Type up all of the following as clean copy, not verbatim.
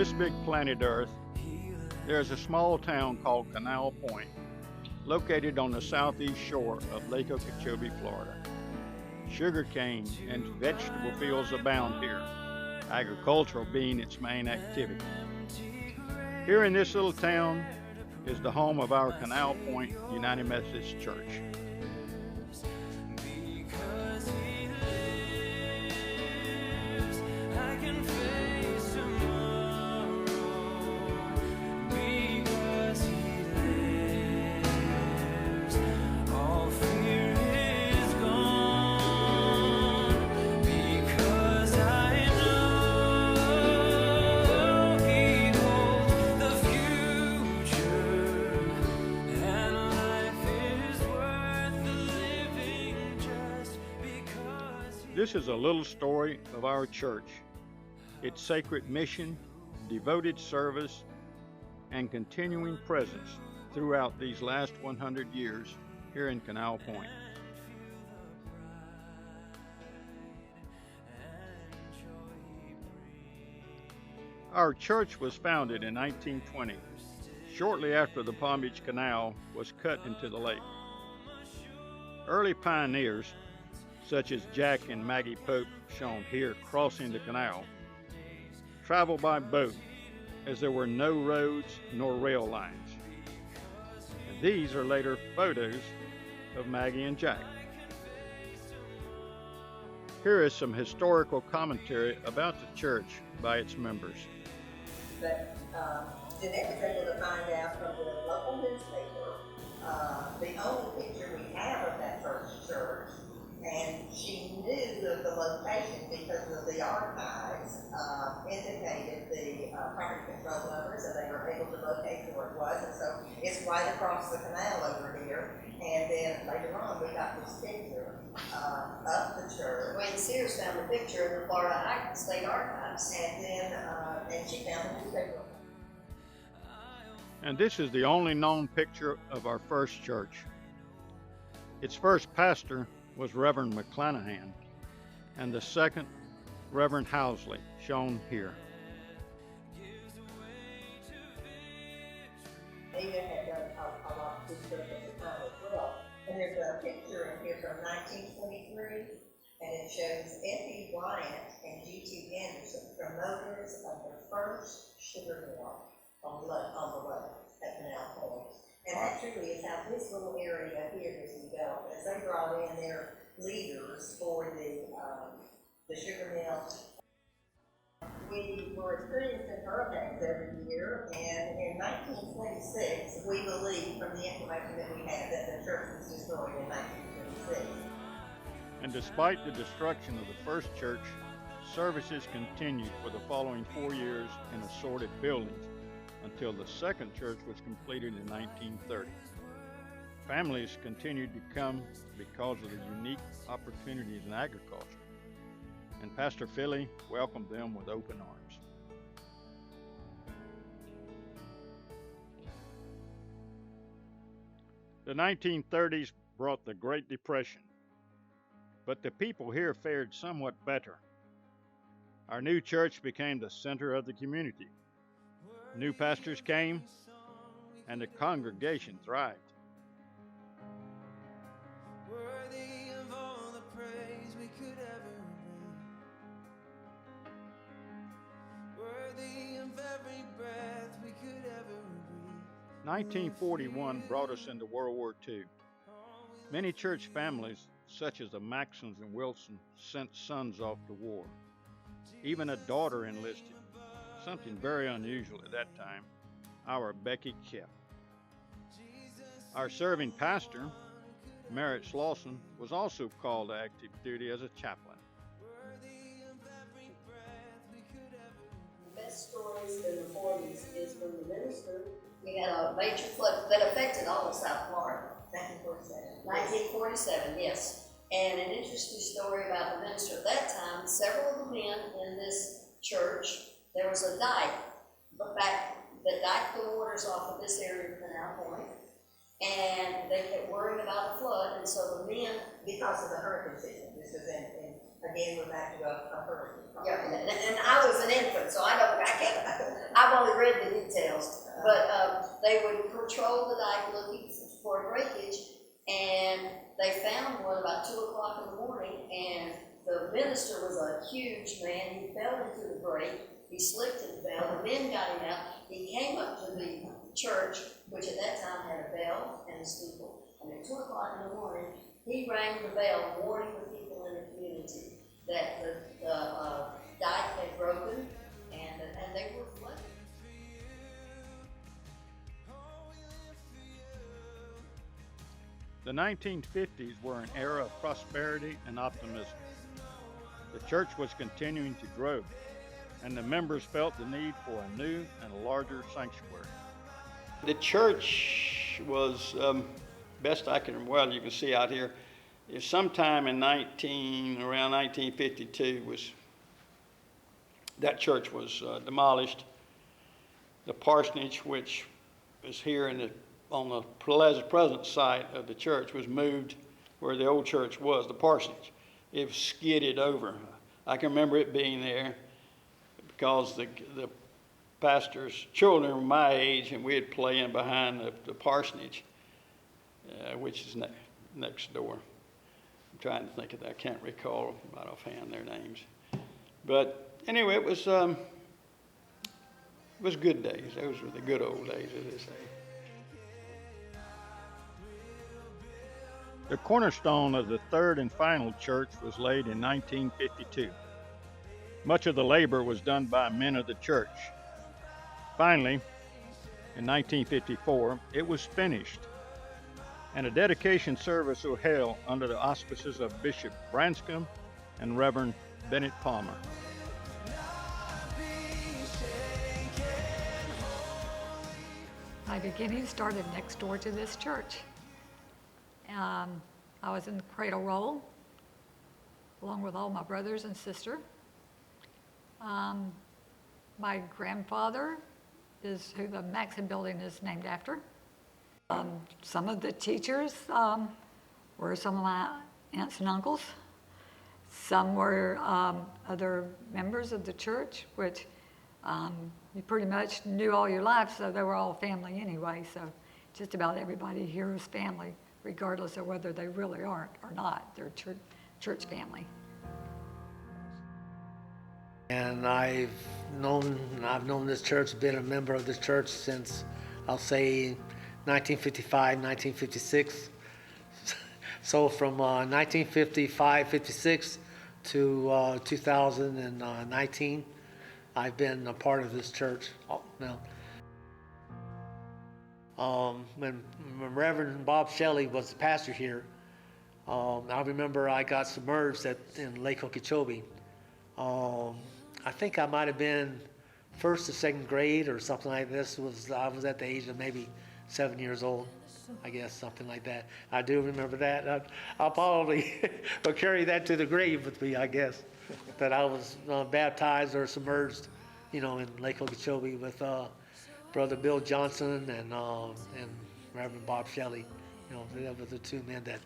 this big planet Earth, there's a small town called Canal Point, located on the southeast shore of Lake Okeechobee, Florida. Sugarcane and vegetable fields abound here, agricultural being its main activity. Here in this little town is the home of our Canal Point United Methodist Church. This is a little story of our church, its sacred mission, devoted service, and continuing presence throughout these last 100 years here in Canal Point. Our church was founded in 1920, shortly after the Palm Beach Canal was cut into the lake. Early pioneers, such as Jack and Maggie Pope, shown here crossing the canal, traveled by boat as there were no roads nor rail lines. And these are later photos of Maggie and Jack. Here is some historical commentary about the church by its members. But Jeanette was able to find out from the local newspaper the only picture we have of that first church. And she knew of the location because of the archives indicated the property control number, so they were able to locate where it was. And so it's right across the canal over here. And then later on, we got this picture of the church. Wayne Sears found the picture in the Florida State Archives. And then and she found the newspaper. And this is the only known picture of our first church. Its first pastor was Reverend McClanahan, and the second, Reverend Housley, shown here. Ada had done a lot of good stuff at the time as well. And there's a picture in here from 1923, and it shows F.E. Bryant and G.T. Anderson, promoters of the first sugar mill on the lake at Canal Point. And that truly is how this little area here has developed, as they brought in their leaders for the sugar mill. We were experiencing hurricanes every year, and in 1926, we believe from the information that we had that the church was destroyed in 1926. And despite the destruction of the first church, services continued for the following 4 years in assorted buildings, until the second church was completed in 1930. Families continued to come because of the unique opportunities in agriculture, and Pastor Philly welcomed them with open arms. The 1930s brought the Great Depression, but the people here fared somewhat better. Our new church became the center of the community. New pastors came, and the congregation thrived. Worthy of all the praise we could ever bring. Worthy of every breath we could ever breathe. 1941 brought us into World War II. Many church families, such as the Maxons and Wilson, sent sons off to war. Even a daughter enlisted. Something very unusual at that time, our Becky Kipp. Our serving pastor, Merritt Slauson, was also called to active duty as a chaplain. The best stories in the 40s is when the minister, we had a major flood that affected all of South Florida. 1947. 1947, yes. And an interesting story about the minister at that time, several of the men in this church, there was a dike that diked the waters off of this area of Canal Point, and they kept worrying about the flood, and so the men, Because of the hurricane season, this was in again, we're back to a person. Yeah, and I was an infant, so I've only read the details. But they would patrol the dike looking for a breakage, and they found one about 2 o'clock in the morning, and the minister was a huge man. He fell into the break, he slipped and fell, the men got him out. He came up to the church, which at that time had a bell and a steeple, and at 2 o'clock in the morning, he rang the bell, warning the people in the community that the dike had broken, and they were flooded. The 1950s were an era of prosperity and optimism. The church was continuing to grow, and the members felt the need for a new and a larger sanctuary. The church was, best I can, well, you can see out here, is sometime in around 1952 that church was demolished. The parsonage, which is here on the present site of the church, was moved where the old church was, the parsonage. It was skidded over. I can remember it being there because the pastor's children were my age, and we'd play in behind the parsonage, which is next door. I'm trying to think of that. I can't recall right offhand their names. But anyway, it was good days. Those were the good old days, as they say. The cornerstone of the third and final church was laid in 1952. Much of the labor was done by men of the church. Finally, in 1954, it was finished, and a dedication service was held under the auspices of Bishop Branscombe and Reverend Bennett Palmer. My beginning started next door to this church. I was in the cradle roll, along with all my brothers and sister. My grandfather is who the Maxon building is named after. Some of the teachers were some of my aunts and uncles. Some were other members of the church, which you pretty much knew all your life, so they were all family anyway. So just about everybody here is family, regardless of whether they really aren't or not. They're church family. And I've known this church, been a member of this church since, I'll say, 1955, 1956. So from 1955, 56 to 2019, I've been a part of this church now. When Reverend Bob Shelley was the pastor here, I remember I got submerged in Lake Okeechobee. I think I might have been first or second grade or something like this. I was at the age of maybe 7 years old, I guess, something like that. I do remember that. I'll probably will carry that to the grave with me, I guess, that I was baptized or submerged, in Lake Okeechobee with Brother Bill Johnson and Reverend Bob Shelley. That were the two men that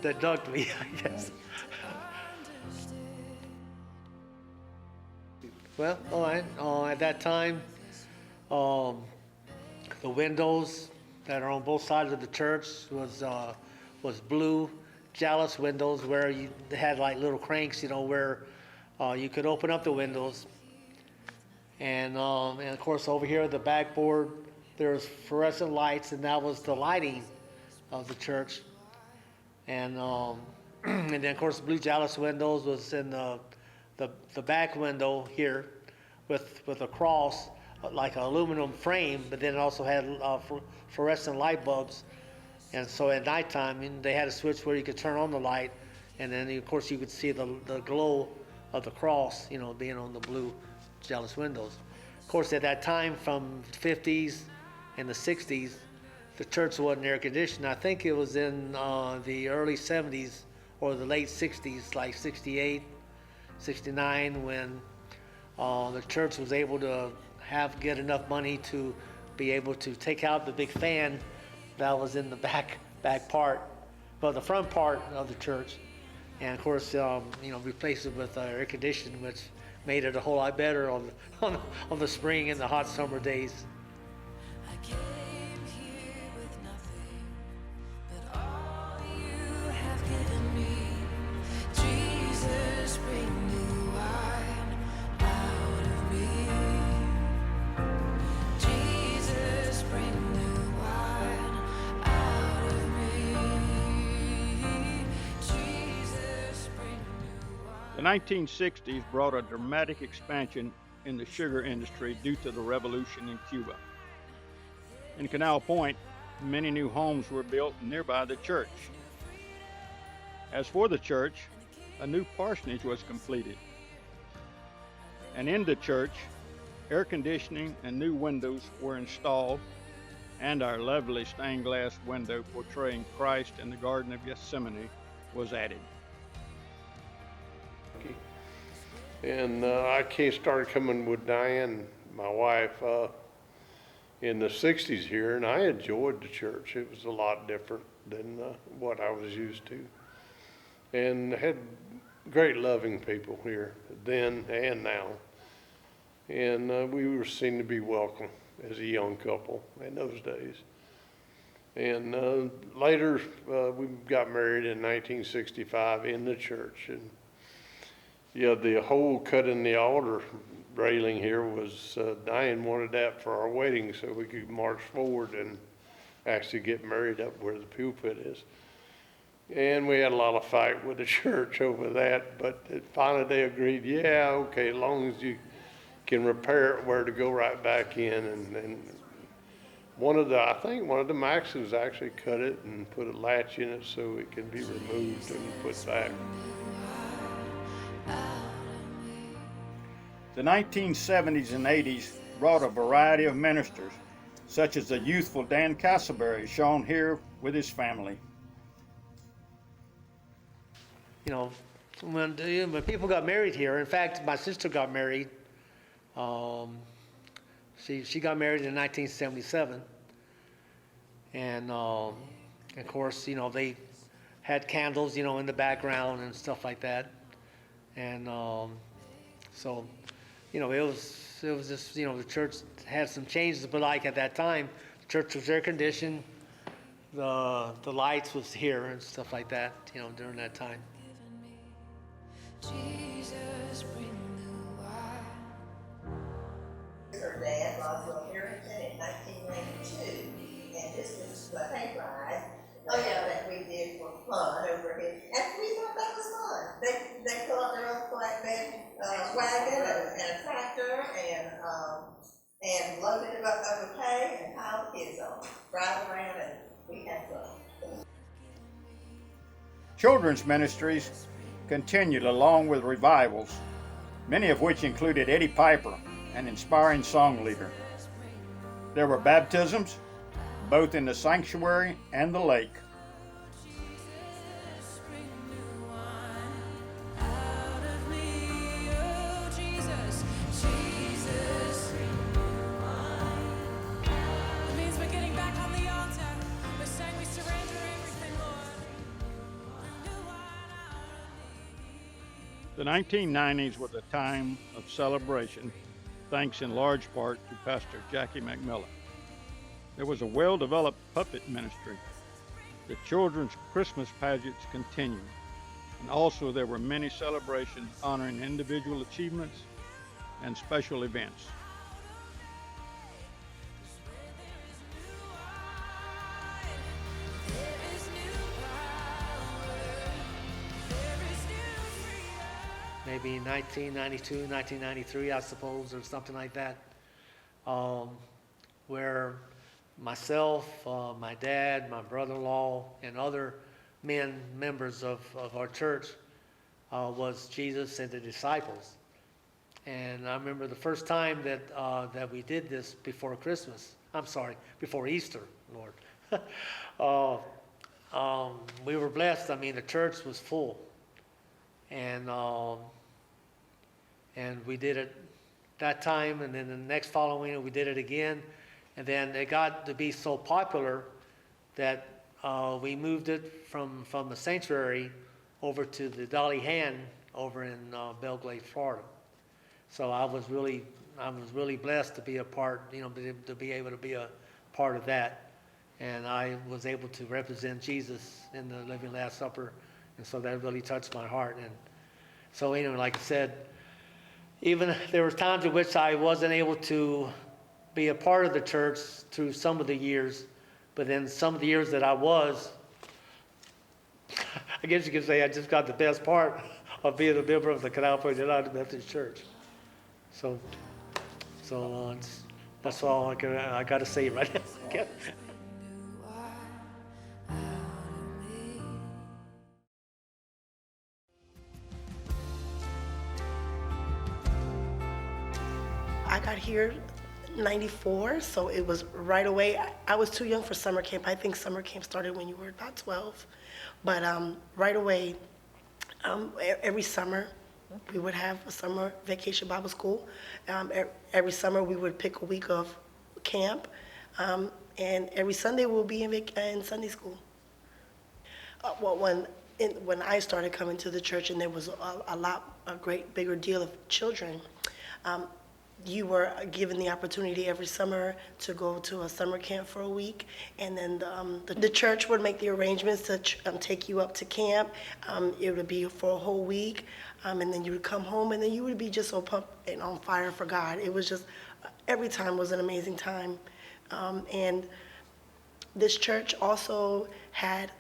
that dunked me, I guess. Well, all right. At that time, the windows that are on both sides of the church was blue jalousie windows where they had like little cranks, where you could open up the windows. And of course over here at the backboard, there's fluorescent lights, and that was the lighting of the church. And and then of course the blue jalousie windows was in the back window here with a cross, like an aluminum frame, but then it also had fluorescent light bulbs. And so at nighttime, they had a switch where you could turn on the light, and then of course you could see the glow of the cross, being on the blue jalousie windows. Of course, at that time, from the 50s and the 60s, the church wasn't air conditioned. I think it was in the early 70s or the late 60s, like 68, 69, when the church was able to get enough money to be able to take out the big fan that was in the back part, well, the front part of the church, And of course, replaced it with air conditioning, which made it a whole lot better on the spring and the hot summer days. I came here with nothing, but all you have given me. Jesus, bring new wine out of me. Jesus, bring new wine out of me. Jesus, bring new wine. The 1960s brought a dramatic expansion in the sugar industry due to the revolution in Cuba. In Canal Point, many new homes were built nearby the church. As for the church, a new parsonage was completed. And in the church, air conditioning and new windows were installed, and our lovely stained glass window portraying Christ in the Garden of Gethsemane was added. And I started coming with Diane, my wife, in the 60s here, and I enjoyed the church. It was a lot different than what I was used to. And had great loving people here then and now. And we were seen to be welcome as a young couple in those days. And later, we got married in 1965 in the church. And yeah, the whole cutting the altar railing here was, Diane wanted that for our wedding so we could march forward and actually get married up where the pulpit is. And we had a lot of fight with the church over that, but finally they agreed, yeah, okay, as long as you can repair it where to go right back in. And I think one of the Maxes actually cut it and put a latch in it so it can be removed and put back. The 1970s and 80s brought a variety of ministers, such as the youthful Dan Castleberry, shown here with his family. When people got married here, in fact, my sister got married. She got married in 1977, and of course, they had candles, in the background and stuff like that, and so, it was just, the church had some changes, but like at that time, the church was air conditioned, the lights was here and stuff like that, during that time. Jesus, bring new wine. Her dad, Roswell Harrington, in 1992, and this was the hayride that we did for fun over here. And we thought that was fun. They pull out their own flatbed wagon and a tractor and loaded it up over hay and piled the kids on, drive around, and we had fun. Children's ministries continued along with revivals, many of which included Eddie Piper, an inspiring song leader. There were baptisms, both in the sanctuary and the lake. The 1990s was a time of celebration, thanks in large part to Pastor Jackie McMillan. There was a well-developed puppet ministry. The children's Christmas pageants continued, and also there were many celebrations honoring individual achievements and special events. Maybe 1992, 1993, I suppose, or something like that, where myself, my dad, my brother-in-law, and other members of our church was Jesus and the disciples. And I remember the first time that we did this before Christmas. I'm sorry, before Easter, Lord. We were blessed. I mean, the church was full. And we did it that time, and then the next following we did it again, and then it got to be so popular that we moved it from the sanctuary over to the Dolly Hand over in Belgrade, Florida. So I was really blessed to be a part, to be able to be a part of that. And I was able to represent Jesus in the Living Last Supper. And so that really touched my heart. And so, like I said, even there were times in which I wasn't able to be a part of the church through some of the years, but then some of the years that I was, I guess you could say I just got the best part of being a member of the Canal Point United Methodist Church. So that's all I got to say right now. I got here 94, so it was right away. I was too young for summer camp. I think summer camp started when you were about 12. But right away, every summer, we would have a summer vacation Bible school. Every summer, we would pick a week of camp. And every Sunday, we'll be in Sunday school. Well, when I started coming to the church and there was a great bigger deal of children, you were given the opportunity every summer to go to a summer camp for a week, and then the church would make the arrangements to take you up to camp. It would be for a whole week, and then you would come home, and then you would be just so pumped and on fire for God. It was just, every time was an amazing time. And this church also had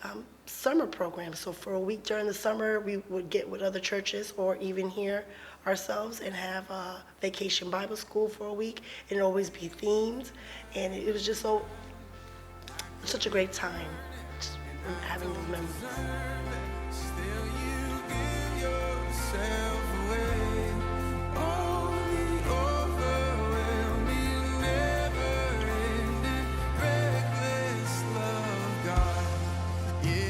summer programs. So for a week during the summer, we would get with other churches or even here ourselves and have a vacation Bible school for a week. It'd always be themed, and it was just such a great time having those memories. Still you give yourself away. Oh, the overwhelming, never-ending, reckless love, God. Yeah.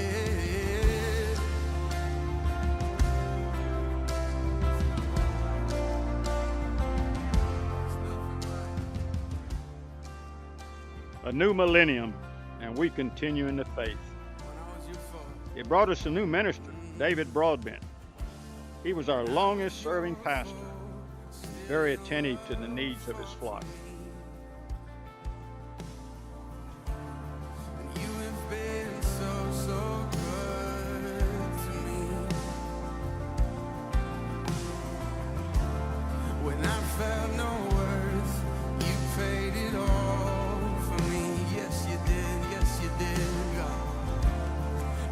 A new millennium, and we continue in the faith. It brought us a new minister, David Broadbent. He was our longest serving pastor, very attentive to the needs of his flock. You have been so, so good to me. When I felt no worth, you paid it all for me. Yes, you did, God.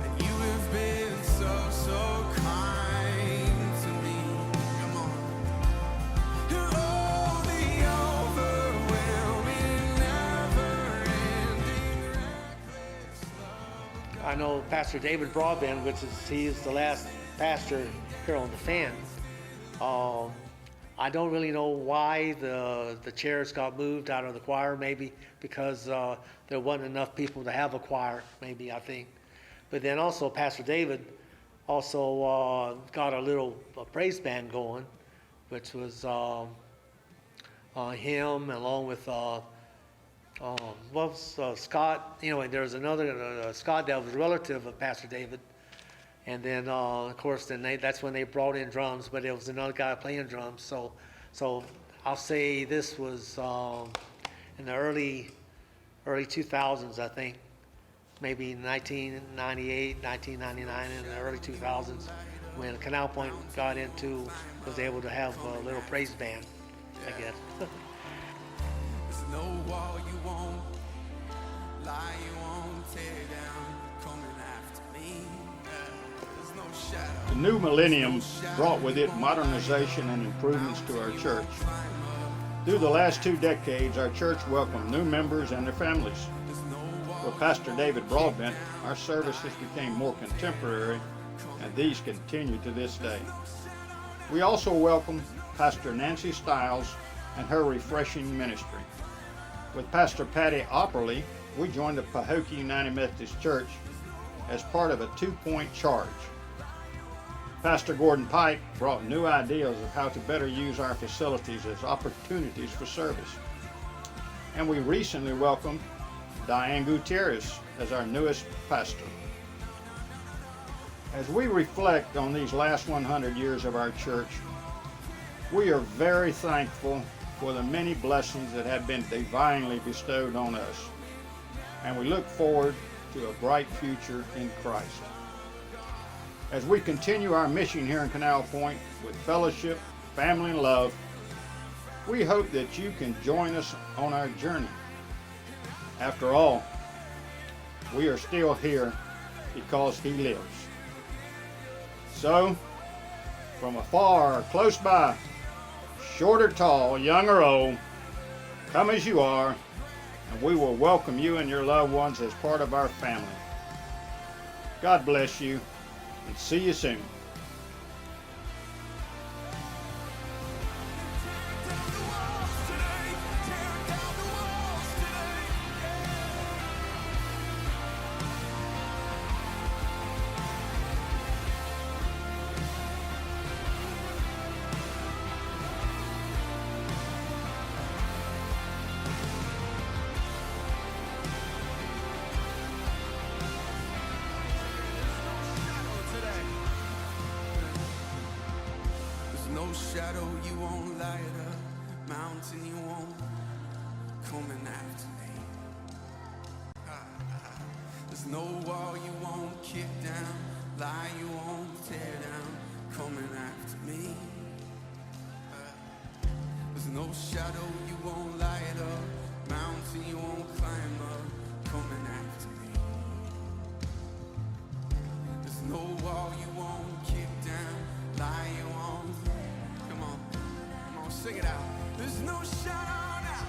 And you have been so, so kind to me. Come on. Oh, the overwhelming, never-ending, reckless love. I know Pastor David Broadbent, he's the last pastor here on the Fan. I don't really know why the chairs got moved out of the choir, maybe because there wasn't enough people to have a choir, maybe, I think. But then also Pastor David also got a praise band going, which was him along with Scott. Anyway, there was another Scott that was a relative of Pastor David. And then, of course, that's when they brought in drums, but it was another guy playing drums. So I'll say this was in the early 2000s, I think, maybe 1998, 1999, in the early 2000s, when Canal Point was able to have a little praise band, I guess. There's no wall you won't, lie you won't tear down, coming after me. There's no shadow. The new millennium brought with it modernization and improvements to our church. Through the last 2 decades, our church welcomed new members and their families. With Pastor David Broadbent, our services became more contemporary, and these continue to this day. We also welcome Pastor Nancy Stiles and her refreshing ministry. With Pastor Patty Opperly, we joined the Pahokee United Methodist Church as part of a 2-point charge. Pastor Gordon Pike brought new ideas of how to better use our facilities as opportunities for service. And we recently welcomed Diane Gutierrez as our newest pastor. As we reflect on these last 100 years of our church, we are very thankful for the many blessings that have been divinely bestowed on us, and we look forward to a bright future in Christ. As we continue our mission here in Canal Point with fellowship, family, and love, we hope that you can join us on our journey. After all, we are still here because He lives. So, from afar or close by, short or tall, young or old, come as you are, and we will welcome you and your loved ones as part of our family. God bless you, and see you soon. No shadow you won't light up, mountain you won't coming after me. There's no wall you won't kick down, lie you won't tear down, coming after me. There's no shadow you won't light up, mountain you won't climb up, coming after me. There's no wall you won't kick down, lie you won't. Sing it out. There's no shadow now.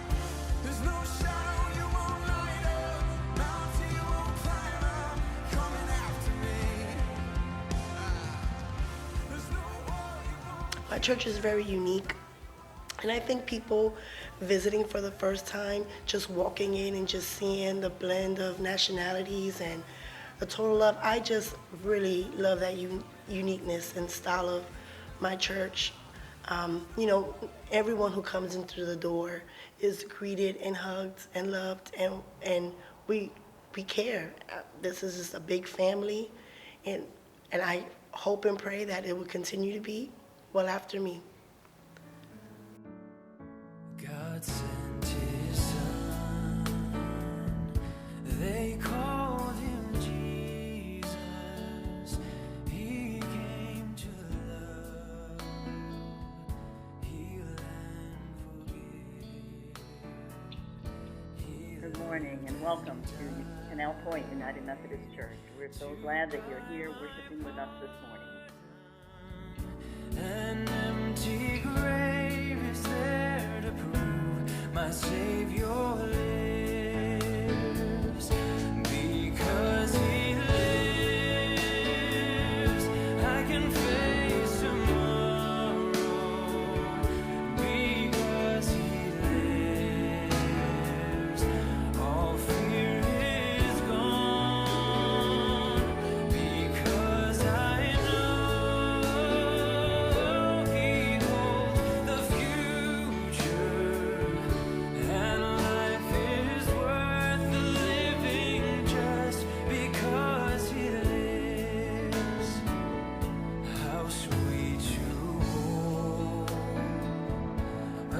There's no shadow you won't light up. Mountain you won't climb up. Coming after me. There's no wall you won't. My church is very unique, and I think people visiting for the first time, just walking in and just seeing the blend of nationalities and the total love, I just really love that uniqueness and style of my church. You know, everyone who comes into the door is greeted and hugged and loved, and we care. This is just a big family, and I hope and pray that it will continue to be well after me. God sent His Son. They called Him Jesus. He came to love, heal and forgive. Good morning and welcome to Canal Point United Methodist Church. We're so glad that you're here worshiping with us this morning. An empty grave is there to prove my Savior lives. Because He lives, I can face tomorrow. Because He lives, all fear is gone. Because I know He holds the future, and life is worth the living just because He lives. How sweet to hold a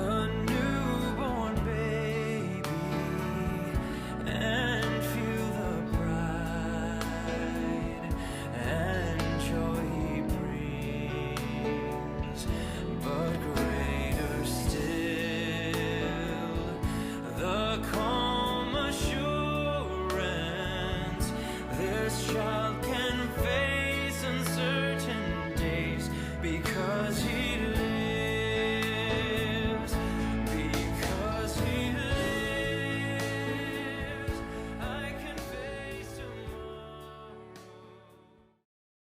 newborn baby and feel the pride and joy He brings. But greater still, the calm assurance this child can face uncertain days because He